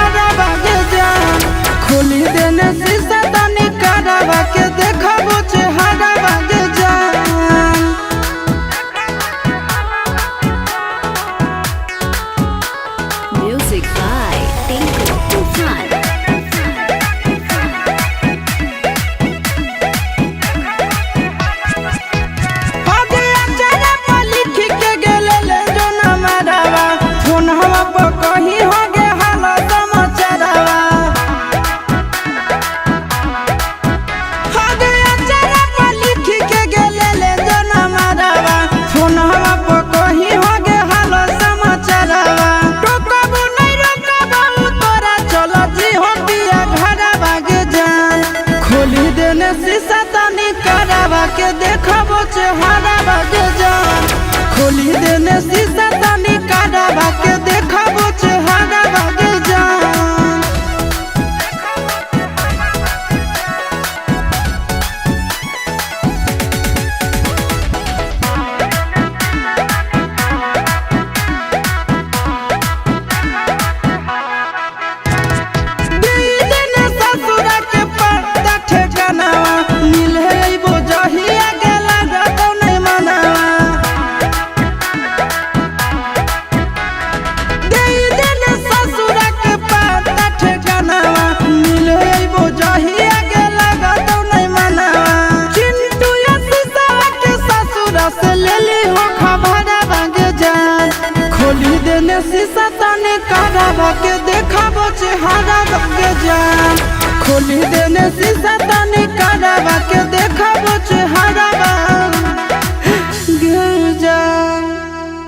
हारा बागे जान खोली देने शीशा तनी करावा के देखबो चेहरा बागे जान। Music by Tinku Tufan. शीशा तनी करावा के देखबो चेहरा बागे जान खोली देने शीशा तनी करावा के देखबो चेहरा बागे जान। शीशा तनी करावा के देखबो चेहरा बागे जान खोली देने शीशा